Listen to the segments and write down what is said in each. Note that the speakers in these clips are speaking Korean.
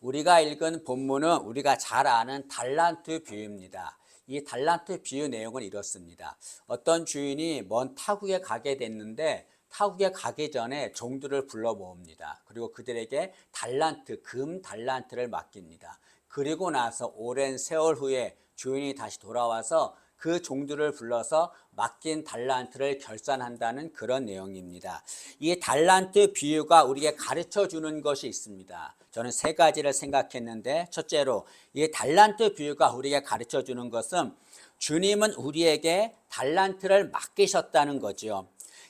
우리가 읽은 본문은 우리가 잘 아는 달란트 비유입니다. 이 달란트 비유 내용은 이렇습니다. 어떤 주인이 먼 타국에 가게 됐는데 타국에 가기 전에 종들을 불러 모읍니다. 그리고 그들에게 달란트, 금 달란트를 맡깁니다. 그리고 나서 오랜 세월 후에 주인이 다시 돌아와서 그 종들을 불러서 맡긴 달란트를 결산한다는 그런 내용입니다. 이 달란트 비유가 우리에게 가르쳐 주는 것이 있습니다. 저는 세 가지를 생각했는데, 첫째로 이 달란트 비유가 우리에게 가르쳐 주는 것은 주님은 우리에게 달란트를 맡기셨다는 거죠.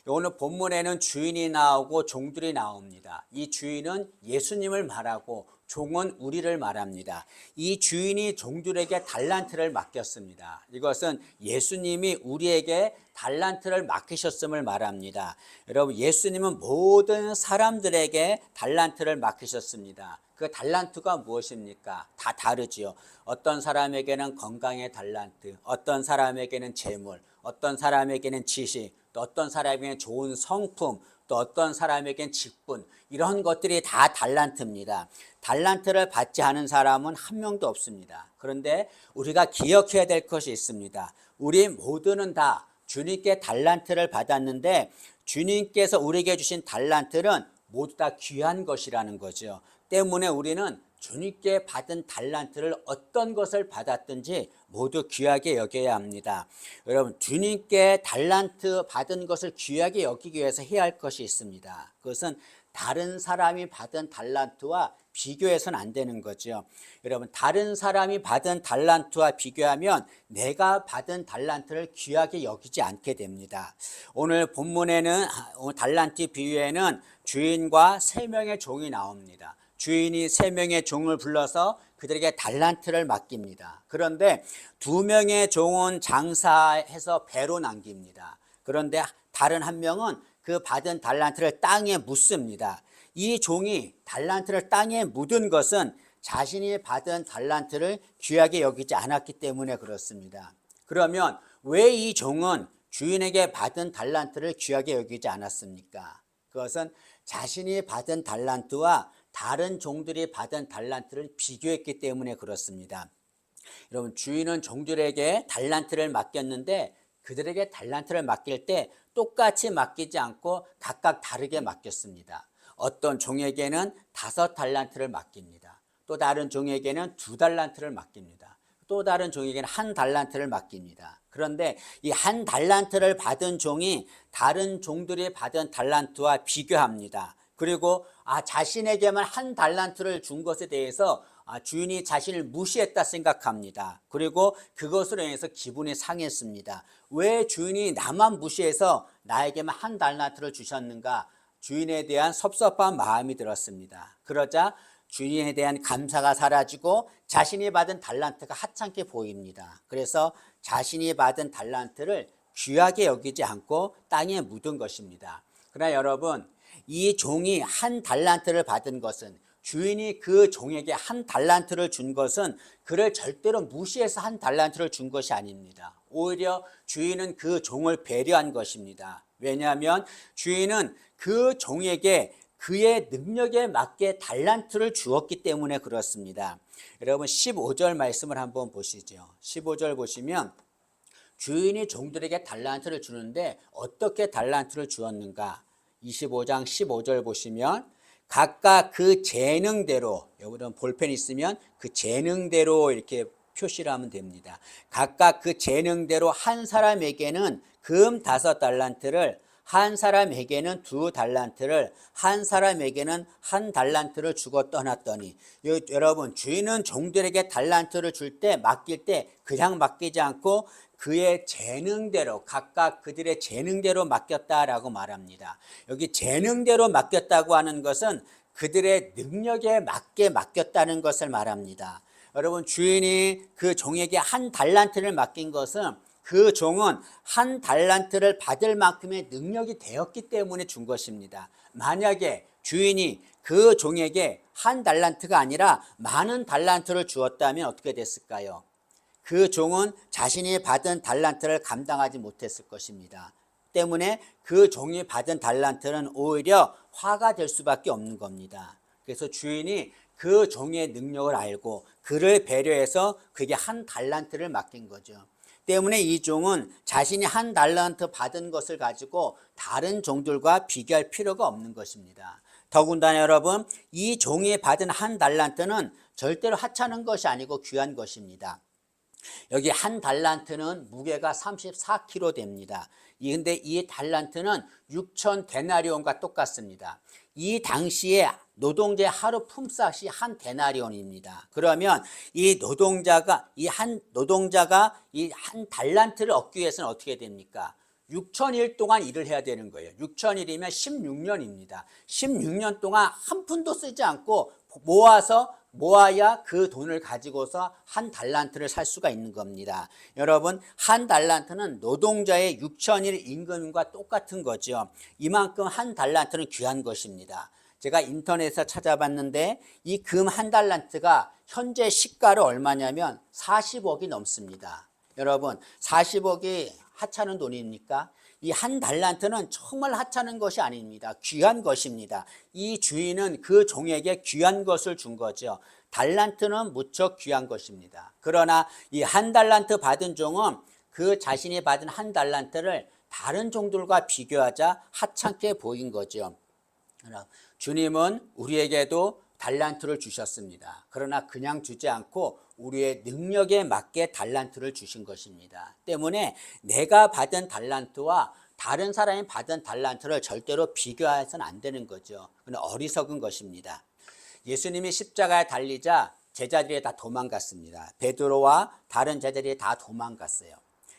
오늘 본문에는 주인이 나오고 종들이 나옵니다. 이 주인은 예수님을 말하고 종은 우리를 말합니다. 이 주인이 종들에게 달란트를 맡겼습니다. 이것은 예수님이 우리에게 달란트를 맡기셨음을 말합니다. 여러분, 예수님은 모든 사람들에게 달란트를 맡기셨습니다. 그 달란트가 무엇입니까? 다 다르지요. 어떤 사람에게는 건강의 달란트, 어떤 사람에게는 재물, 어떤 사람에게는 지식, 또 어떤 사람에게는 좋은 성품, 또 어떤 사람에게는 직분, 이런 것들이 다 달란트입니다. 달란트를 받지 않은 사람은 한 명도 없습니다. 그런데 우리가 기억해야 될 것이 있습니다. 우리 모두는 다 주님께 달란트를 받았는데 주님께서 우리에게 주신 달란트는 모두 다 귀한 것이라는 거죠. 때문에 우리는 주님께 받은 달란트를 어떤 것을 받았든지 모두 귀하게 여겨야 합니다. 여러분, 주님께 달란트 받은 것을 귀하게 여기기 위해서 해야 할 것이 있습니다. 그것은 다른 사람이 받은 달란트와 비교해서는 안 되는 거죠. 여러분, 다른 사람이 받은 달란트와 비교하면 내가 받은 달란트를 귀하게 여기지 않게 됩니다. 오늘 본문에는 달란트 비유에는 주인과 세 명의 종이 나옵니다. 주인이 세 명의 종을 불러서 그들에게 달란트를 맡깁니다. 그런데 두 명의 종은 장사해서 배로 남깁니다. 그런데 다른 한 명은 그 받은 달란트를 땅에 묻습니다. 이 종이 달란트를 땅에 묻은 것은 자신이 받은 달란트를 귀하게 여기지 않았기 때문에 그렇습니다. 그러면 왜 이 종은 주인에게 받은 달란트를 귀하게 여기지 않았습니까? 그것은 자신이 받은 달란트와 다른 종들이 받은 달란트를 비교했기 때문에 그렇습니다. 여러분, 주인은 종들에게 달란트를 맡겼는데 그들에게 달란트를 맡길 때 똑같이 맡기지 않고 각각 다르게 맡겼습니다. 어떤 종에게는 5달란트를 맡깁니다. 또 다른 종에게는 2달란트를 맡깁니다. 또 다른 종에게는 1달란트를 맡깁니다. 그런데 이 1달란트를 받은 종이 다른 종들이 받은 달란트와 비교합니다. 그리고 자신에게만 1달란트를 준 것에 대해서 주인이 자신을 무시했다 생각합니다. 그리고 그것으로 인해서 기분이 상했습니다. 왜 주인이 나만 무시해서 나에게만 1달란트를 주셨는가? 주인에 대한 섭섭한 마음이 들었습니다. 그러자 주인에 대한 감사가 사라지고 자신이 받은 달란트가 하찮게 보입니다. 그래서 자신이 받은 달란트를 귀하게 여기지 않고 땅에 묻은 것입니다. 그러나 여러분, 이 종이 1달란트를 받은 것은, 주인이 그 종에게 1달란트를 준 것은 그를 절대로 무시해서 1달란트를 준 것이 아닙니다. 오히려 주인은 그 종을 배려한 것입니다. 왜냐하면 주인은 그 종에게 그의 능력에 맞게 달란트를 주었기 때문에 그렇습니다. 여러분, 15절 말씀을 한번 보시죠. 15절 보시면 주인이 종들에게 달란트를 주는데 어떻게 달란트를 주었는가? 25장 15절 보시면 각각 그 재능대로, 여러분 볼펜 있으면 그 재능대로 이렇게 표시를 하면 됩니다. 각각 그 재능대로 한 사람에게는 금 5달란트를, 한 사람에게는 2달란트를, 한 사람에게는 1달란트를 주고 떠났더니, 여러분, 주인은 종들에게 달란트를 줄 때, 맡길 때 그냥 맡기지 않고 그의 재능대로, 각각 그들의 재능대로 맡겼다라고 말합니다. 여기 재능대로 맡겼다고 하는 것은 그들의 능력에 맞게 맡겼다는 것을 말합니다. 여러분, 주인이 그 종에게 1달란트를 맡긴 것은 그 종은 1달란트를 받을 만큼의 능력이 되었기 때문에 준 것입니다. 만약에 주인이 그 종에게 1달란트가 아니라 많은 달란트를 주었다면 어떻게 됐을까요? 그 종은 자신이 받은 달란트를 감당하지 못했을 것입니다. 때문에 그 종이 받은 달란트는 오히려 화가 될 수밖에 없는 겁니다. 그래서 주인이 그 종의 능력을 알고 그를 배려해서 그게 한 달란트를 맡긴 거죠. 때문에 이 종은 자신이 한 달란트 받은 것을 가지고 다른 종들과 비교할 필요가 없는 것입니다. 더군다나 여러분, 이 종이 받은 한 달란트는 절대로 하찮은 것이 아니고 귀한 것입니다. 여기 한 달란트는 무게가 34kg 됩니다. 근데 이 달란트는 6천 데나리온과 똑같습니다. 이 당시에 노동자의 하루 품삯이 한 데나리온입니다. 그러면 이 노동자가 이 한 달란트를 얻기 위해서는 어떻게 됩니까? 6천일 동안 일을 해야 되는 거예요. 6천일이면 16년입니다. 16년 동안 한 푼도 쓰지 않고 모아야 그 돈을 가지고서 한 달란트를 살 수가 있는 겁니다. 여러분, 한 달란트는 노동자의 6천일 임금과 똑같은 거죠. 이만큼 한 달란트는 귀한 것입니다. 제가 인터넷에서 찾아봤는데 이 금 한 달란트가 현재 시가로 얼마냐면 40억이 넘습니다. 여러분, 40억이 하찮은 돈입니까? 이 한 달란트는 정말 하찮은 것이 아닙니다. 귀한 것입니다. 이 주인은 그 종에게 귀한 것을 준 거죠. 달란트는 무척 귀한 것입니다. 그러나 이 한 달란트 받은 종은 그 자신이 받은 한 달란트를 다른 종들과 비교하자 하찮게 보인 거죠. 주님은 우리에게도 달란트를 주셨습니다. 그러나 그냥 주지 않고 우리의 능력에 맞게 달란트를 주신 것입니다. 때문에 내가 받은 달란트와 다른 사람이 받은 달란트를 절대로 비교해서는 안 되는 거죠. 그건 어리석은 것입니다. 예수님이 십자가에 달리자 제자들이 다 도망갔습니다. 베드로와 다른 제자들이 다 도망갔어요.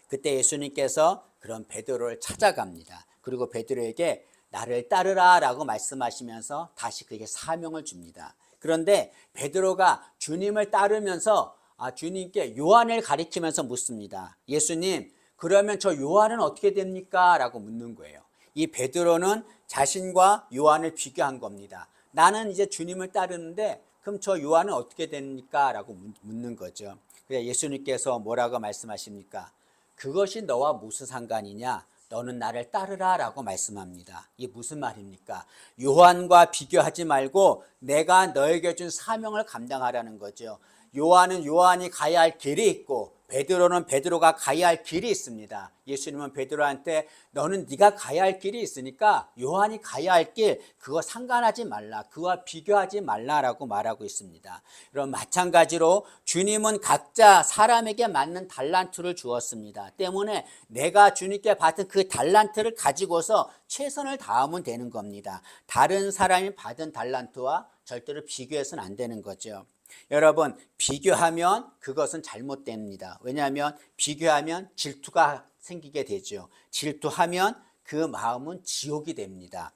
그때 예수님께서 그런 베드로를 찾아갑니다. 그리고 베드로에게 나를 따르라 라고 말씀하시면서 다시 그에게 사명을 줍니다. 그런데 베드로가 주님을 따르면서 주님께 요한을 가리키면서 묻습니다. 예수님, 그러면 저 요한은 어떻게 됩니까? 라고 묻는 거예요. 이 베드로는 자신과 요한을 비교한 겁니다. 나는 이제 주님을 따르는데 그럼 저 요한은 어떻게 됩니까? 라고 묻는 거죠. 그래서 예수님께서 뭐라고 말씀하십니까? 그것이 너와 무슨 상관이냐? 너는 나를 따르라 라고 말씀합니다. 이게 무슨 말입니까? 요한과 비교하지 말고 내가 너에게 준 사명을 감당하라는 거죠. 요한은 요한이 가야 할 길이 있고 베드로는 베드로가 가야 할 길이 있습니다. 예수님은 베드로한테 너는 네가 가야 할 길이 있으니까 요한이 가야 할 길 그거 상관하지 말라. 그와 비교하지 말라라고 말하고 있습니다. 그럼 마찬가지로 주님은 각자 사람에게 맞는 달란트를 주었습니다. 때문에 내가 주님께 받은 그 달란트를 가지고서 최선을 다하면 되는 겁니다. 다른 사람이 받은 달란트와 절대로 비교해서는 안 되는 거죠. 여러분, 비교하면 그것은 잘못됩니다. 왜냐하면 비교하면 질투가 생기게 되죠. 질투하면 그 마음은 지옥이 됩니다.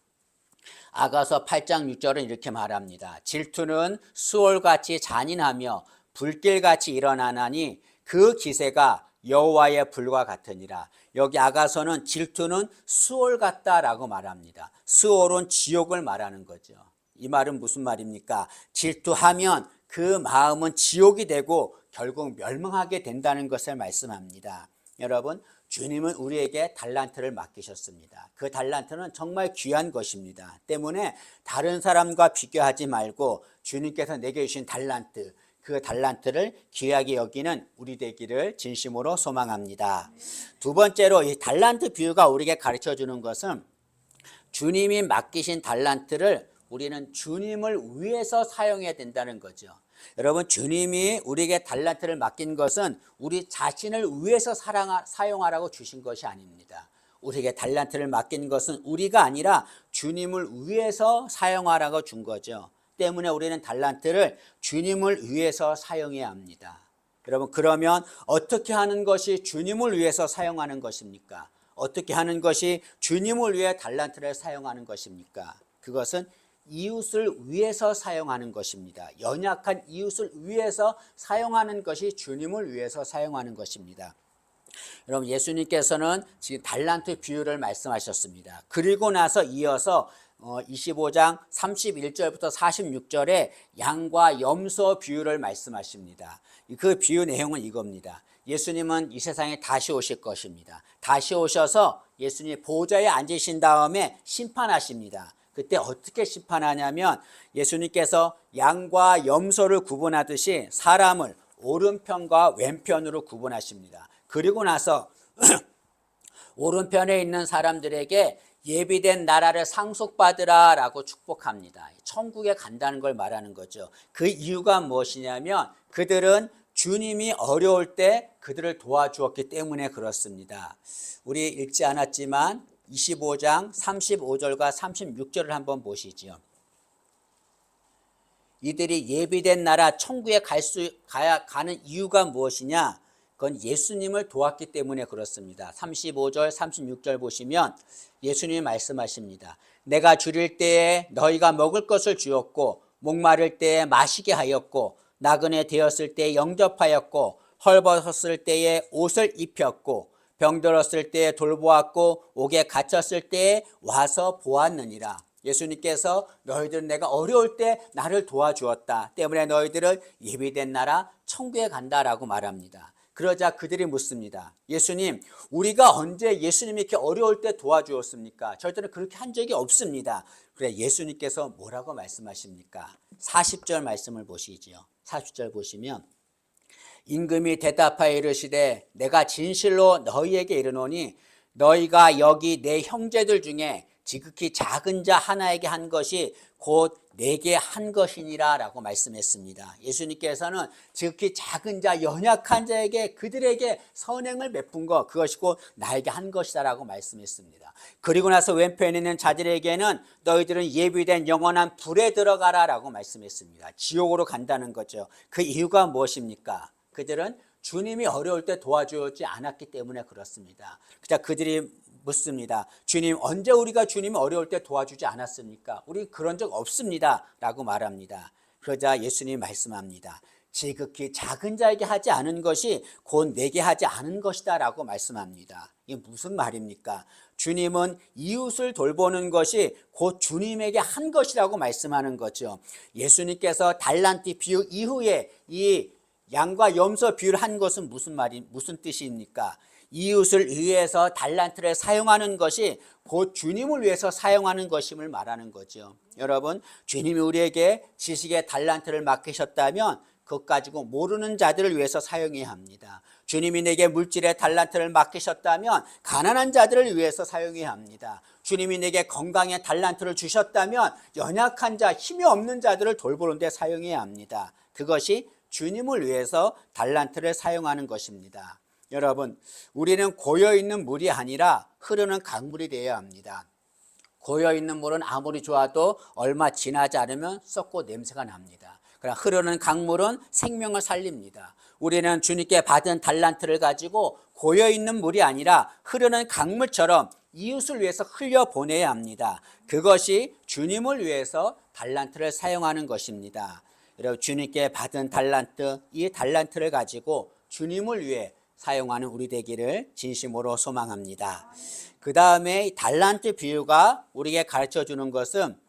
아가서 8장 6절은 이렇게 말합니다. 질투는 수월같이 잔인하며 불길같이 일어나나니 그 기세가 여호와의 불과 같으니라. 여기 아가서는 질투는 수월 같다라고 말합니다. 수월은 지옥을 말하는 거죠. 이 말은 무슨 말입니까? 질투하면 그 마음은 지옥이 되고 결국 멸망하게 된다는 것을 말씀합니다. 여러분, 주님은 우리에게 달란트를 맡기셨습니다. 그 달란트는 정말 귀한 것입니다. 때문에 다른 사람과 비교하지 말고 주님께서 내게 주신 달란트, 그 달란트를 귀하게 여기는 우리 되기를 진심으로 소망합니다. 두 번째로 이 달란트 비유가 우리에게 가르쳐 주는 것은 주님이 맡기신 달란트를 우리는 주님을 위해서 사용해야 된다는 거죠. 여러분, 주님이 우리에게 달란트를 맡긴 것은 우리 자신을 위해서 사용하라고 주신 것이 아닙니다. 우리에게 달란트를 맡긴 것은 우리가 아니라 주님을 위해서 사용하라고 준 거죠. 때문에 우리는 달란트를 주님을 위해서 사용해야 합니다. 여러분, 그러면 어떻게 하는 것이 주님을 위해서 사용하는 것입니까? 어떻게 하는 것이 주님을 위해 달란트를 사용하는 것입니까? 그것은 이웃을 위해서 사용하는 것입니다. 연약한 이웃을 위해서 사용하는 것이 주님을 위해서 사용하는 것입니다. 여러분, 예수님께서는 지금 달란트 비유를 말씀하셨습니다. 그리고 나서 이어서 25장 31절부터 46절에 양과 염소 비유를 말씀하십니다. 그 비유 내용은 이겁니다. 예수님은 이 세상에 다시 오실 것입니다. 다시 오셔서 예수님이 보좌에 앉으신 다음에 심판하십니다. 그때 어떻게 심판하냐면 예수님께서 양과 염소를 구분하듯이 사람을 오른편과 왼편으로 구분하십니다. 그리고 나서 오른편에 있는 사람들에게 예비된 나라를 상속받으라 라고 축복합니다. 천국에 간다는 걸 말하는 거죠. 그 이유가 무엇이냐면 그들은 주님이 어려울 때 그들을 도와주었기 때문에 그렇습니다. 우리 읽지 않았지만 25장 35절과 36절을 한번 보시죠. 이들이 예비된 나라 천국에 가는 이유가 무엇이냐? 그건 예수님을 도왔기 때문에 그렇습니다. 35절 36절 보시면 예수님이 말씀하십니다. 내가 줄일 때에 너희가 먹을 것을 주었고 목마를 때에 마시게 하였고 나그네 되었을 때에 영접하였고 헐벗었을 때에 옷을 입혔고 병들었을 때에 돌보았고 옥에 갇혔을 때에 와서 보았느니라. 예수님께서 너희들은 내가 어려울 때 나를 도와주었다 때문에 너희들을 예비된 나라 천국에 간다라고 말합니다. 그러자 그들이 묻습니다. 예수님, 우리가 언제 예수님이 이렇게 어려울 때 도와주었습니까? 저희들은 그렇게 한 적이 없습니다. 그래 예수님께서 뭐라고 말씀하십니까? 40절 말씀을 보시죠. 40절 보시면 임금이 대답하여 이르시되 내가 진실로 너희에게 이르노니 너희가 여기 내 형제들 중에 지극히 작은 자 하나에게 한 것이 곧 내게 한 것이니라 라고 말씀했습니다. 예수님께서는 지극히 작은 자 연약한 자에게 그들에게 선행을 베푼 것 그것이 곧 나에게 한 것이다 라고 말씀했습니다. 그리고 나서 왼편에 있는 자들에게는 너희들은 예비된 영원한 불에 들어가라 라고 말씀했습니다. 지옥으로 간다는 거죠. 그 이유가 무엇입니까? 그들은 주님이 어려울 때 도와주지 않았기 때문에 그렇습니다. 그들이 묻습니다. 주님, 언제 우리가 주님이 어려울 때 도와주지 않았습니까? 우리 그런 적 없습니다 라고 말합니다. 그러자 예수님이 말씀합니다. 지극히 작은 자에게 하지 않은 것이 곧 내게 하지 않은 것이다 라고 말씀합니다. 이게 무슨 말입니까? 주님은 이웃을 돌보는 것이 곧 주님에게 한 것이라고 말씀하는 거죠. 예수님께서 달란트 비유 이후에 이 양과 염소 비유를 한 것은 무슨 뜻입니까? 이웃을 위해서 달란트를 사용하는 것이 곧 주님을 위해서 사용하는 것임을 말하는 거죠. 여러분, 주님이 우리에게 지식의 달란트를 맡기셨다면 그것 가지고 모르는 자들을 위해서 사용해야 합니다. 주님이 내게 물질의 달란트를 맡기셨다면 가난한 자들을 위해서 사용해야 합니다. 주님이 내게 건강의 달란트를 주셨다면 연약한 자, 힘이 없는 자들을 돌보는 데 사용해야 합니다. 그것이 주님을 위해서 달란트를 사용하는 것입니다. 여러분, 우리는 고여있는 물이 아니라 흐르는 강물이 되어야 합니다. 고여있는 물은 아무리 좋아도 얼마 지나지 않으면 썩고 냄새가 납니다. 그러나 흐르는 강물은 생명을 살립니다. 우리는 주님께 받은 달란트를 가지고 고여있는 물이 아니라 흐르는 강물처럼 이웃을 위해서 흘려보내야 합니다. 그것이 주님을 위해서 달란트를 사용하는 것입니다. 여러분, 주님께 받은 달란트, 이 달란트를 가지고 주님을 위해 사용하는 우리 되기를 진심으로 소망합니다. 그 다음에 달란트 비유가 우리에게 가르쳐 주는 것은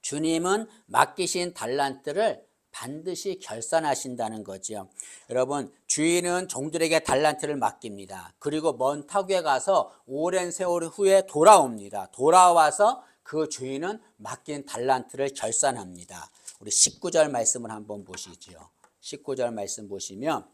주님은 맡기신 달란트를 반드시 결산하신다는 거죠. 여러분, 주인은 종들에게 달란트를 맡깁니다. 그리고 먼 타국에 가서 오랜 세월 후에 돌아옵니다. 돌아와서 그 주인은 맡긴 달란트를 결산합니다. 우리 19절 말씀을 한번 보시죠. 19절 말씀 보시면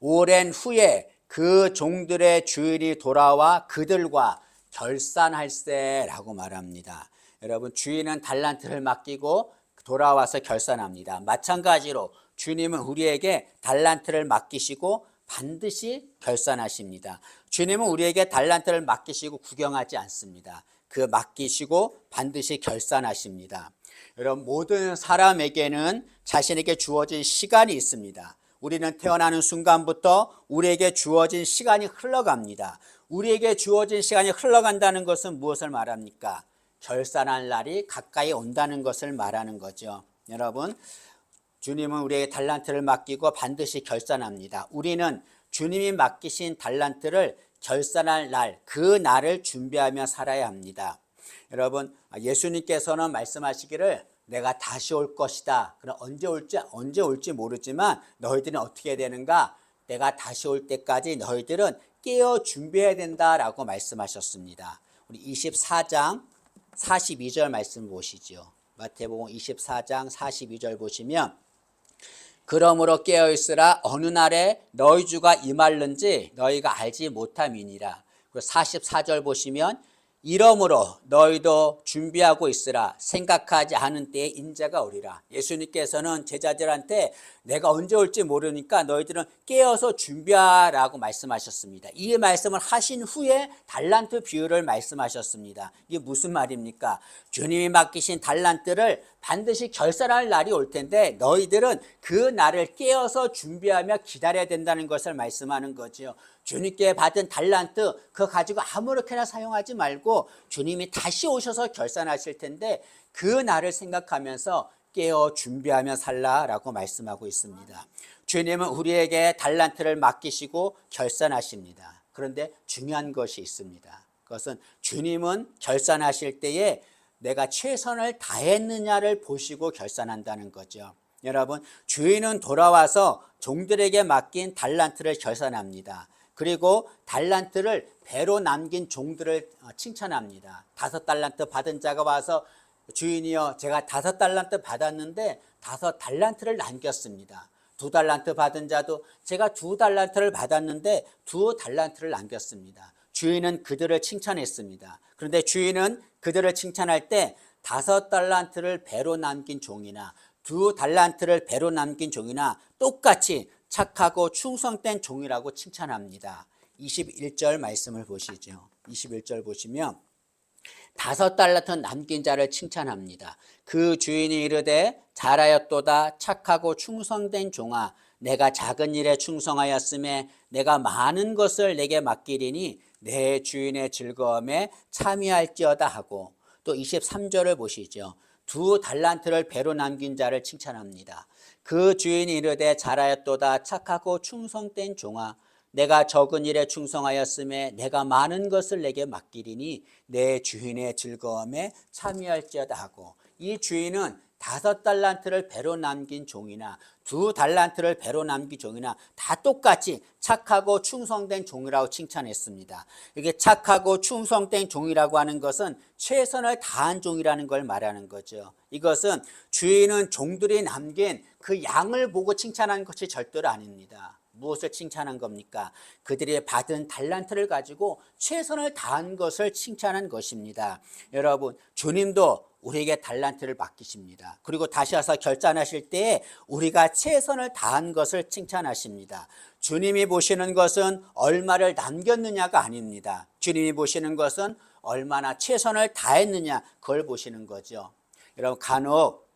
오랜 후에 그 종들의 주인이 돌아와 그들과 결산할세라고 말합니다. 여러분, 주인은 달란트를 맡기고 돌아와서 결산합니다. 마찬가지로 주님은 우리에게 달란트를 맡기시고 반드시 결산하십니다. 주님은 우리에게 달란트를 맡기시고 구경하지 않습니다. 그 맡기시고 반드시 결산하십니다. 여러분, 모든 사람에게는 자신에게 주어진 시간이 있습니다. 우리는 태어나는 순간부터 우리에게 주어진 시간이 흘러갑니다. 우리에게 주어진 시간이 흘러간다는 것은 무엇을 말합니까? 결산할 날이 가까이 온다는 것을 말하는 거죠. 여러분, 주님은 우리에게 달란트를 맡기고 반드시 결산합니다. 우리는 주님이 맡기신 달란트를 결산할 날, 그 날을 준비하며 살아야 합니다. 여러분, 예수님께서는 말씀하시기를 내가 다시 올 것이다. 그럼 언제 올지 모르지만 너희들은 어떻게 되는가? 내가 다시 올 때까지 너희들은 깨어 준비해야 된다라고 말씀하셨습니다. 우리 24장 42절 말씀 보시죠. 마태복음 24장 42절 보시면 그러므로 깨어있으라 어느 날에 너희 주가 임할는지 너희가 알지 못함이니라. 그리고 44절 보시면 이러므로 너희도 준비하고 있으라 생각하지 않은 때에 인자가 오리라. 예수님께서는 제자들한테 내가 언제 올지 모르니까 너희들은 깨어서 준비하라고 말씀하셨습니다. 이 말씀을 하신 후에 달란트 비유를 말씀하셨습니다. 이게 무슨 말입니까? 주님이 맡기신 달란트를 반드시 결산할 날이 올 텐데 너희들은 그 날을 깨어서 준비하며 기다려야 된다는 것을 말씀하는 거죠. 주님께 받은 달란트 그거 가지고 아무렇게나 사용하지 말고 주님이 다시 오셔서 결산하실 텐데 그 날을 생각하면서 깨어 준비하며 살라라고 말씀하고 있습니다. 주님은 우리에게 달란트를 맡기시고 결산하십니다. 그런데 중요한 것이 있습니다. 그것은 주님은 결산하실 때에 내가 최선을 다했느냐를 보시고 결산한다는 거죠. 여러분, 주인은 돌아와서 종들에게 맡긴 달란트를 결산합니다. 그리고 달란트를 배로 남긴 종들을 칭찬합니다. 5달란트 받은 자가 와서 주인이여 제가 5달란트 받았는데 5달란트를 남겼습니다. 2달란트 받은 자도 제가 2달란트를 받았는데 2달란트를 남겼습니다. 주인은 그들을 칭찬했습니다. 그런데 주인은 그들을 칭찬할 때 5달란트를 배로 남긴 종이나 2달란트를 배로 남긴 종이나 똑같이 착하고 충성된 종이라고 칭찬합니다. 21절 말씀을 보시죠. 21절 보시면 5달란트 남긴 자를 칭찬합니다. 그 주인이 이르되 잘하였도다 착하고 충성된 종아 내가 작은 일에 충성하였음에 내가 많은 것을 내게 맡기리니 내 주인의 즐거움에 참여할지어다 하고 또 23절을 보시죠. 2달란트를 배로 남긴 자를 칭찬합니다. 그 주인이 이르되 잘하였도다 착하고 충성된 종아 내가 적은 일에 충성하였음에 내가 많은 것을 내게 맡기리니 내 주인의 즐거움에 참여할지어다 하고 이 주인은 5달란트를 배로 남긴 종이나 2달란트를 배로 남긴 종이나 다 똑같이 착하고 충성된 종이라고 칭찬했습니다. 이게 착하고 충성된 종이라고 하는 것은 최선을 다한 종이라는 걸 말하는 거죠. 이것은 주인은 종들이 남긴 그 양을 보고 칭찬한 것이 절대로 아닙니다. 무엇을 칭찬한 겁니까? 그들이 받은 달란트를 가지고 최선을 다한 것을 칭찬한 것입니다. 여러분, 주님도 우리에게 달란트를 맡기십니다. 그리고 다시 와서 결산하실 때에 우리가 최선을 다한 것을 칭찬하십니다. 주님이 보시는 것은 얼마를 남겼느냐가 아닙니다. 주님이 보시는 것은 얼마나 최선을 다했느냐 그걸 보시는 거죠. 여러분, 간혹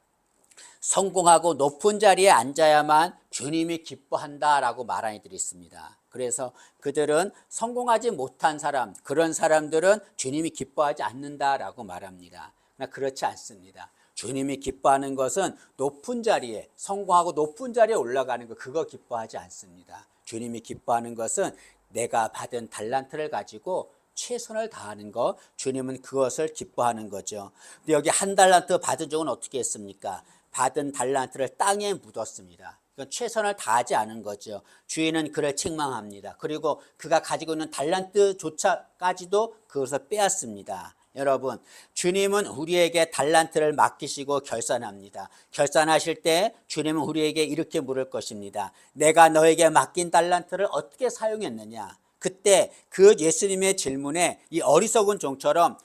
성공하고 높은 자리에 앉아야만 주님이 기뻐한다라고 말하는 이들이 있습니다. 그래서 그들은 성공하지 못한 사람, 그런 사람들은 주님이 기뻐하지 않는다라고 말합니다. 그러나 그렇지 않습니다. 주님이 기뻐하는 것은 높은 자리에, 성공하고 높은 자리에 올라가는 것, 그거 기뻐하지 않습니다. 주님이 기뻐하는 것은 내가 받은 달란트를 가지고 최선을 다하는 것, 주님은 그것을 기뻐하는 거죠. 근데 여기 1달란트 받은 종은 어떻게 했습니까? 받은 달란트를 땅에 묻었습니다. 그건 최선을 다하지 않은 거죠. 주인은 그를 책망합니다. 그리고 그가 가지고 있는 달란트조차까지도 그것을 빼앗습니다. 여러분, 주님은 우리에게 달란트를 맡기시고 결산합니다. 결산하실 때 주님은 우리에게 이렇게 물을 것입니다. 내가 너에게 맡긴 달란트를 어떻게 사용했느냐? 그때 그 예수님의 질문에 이 어리석은 종처럼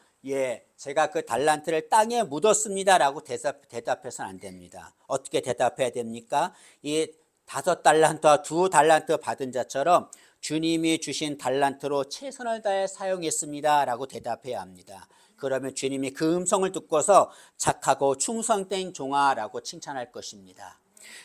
제가 그 달란트를 땅에 묻었습니다라고 대답해서는 안 됩니다. 어떻게 대답해야 됩니까? 이 5달란트와 2달란트 받은 자처럼 주님이 주신 달란트로 최선을 다해 사용했습니다라고 대답해야 합니다. 그러면 주님이 그 음성을 듣고서 착하고 충성된 종아라고 칭찬할 것입니다.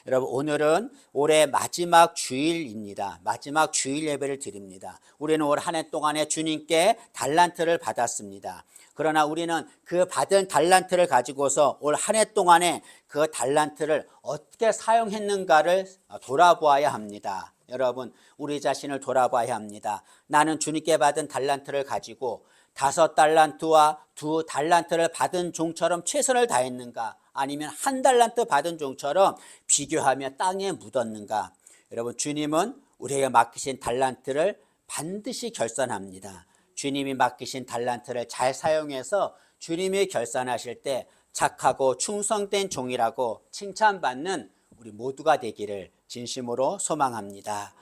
여러분, 오늘은 올해 마지막 주일입니다. 마지막 주일 예배를 드립니다. 우리는 올 한 해 동안에 주님께 달란트를 받았습니다. 그러나 우리는 그 받은 달란트를 가지고서 올 한 해 동안에 그 달란트를 어떻게 사용했는가를 돌아보아야 합니다. 여러분, 우리 자신을 돌아봐야 합니다. 나는 주님께 받은 달란트를 가지고 5달란트와 2달란트를 받은 종처럼 최선을 다했는가? 아니면 1달란트 받은 종처럼 비교하며 땅에 묻었는가? 여러분, 주님은 우리에게 맡기신 달란트를 반드시 결산합니다. 주님이 맡기신 달란트를 잘 사용해서 주님이 결산하실 때 착하고 충성된 종이라고 칭찬받는 우리 모두가 되기를 진심으로 소망합니다.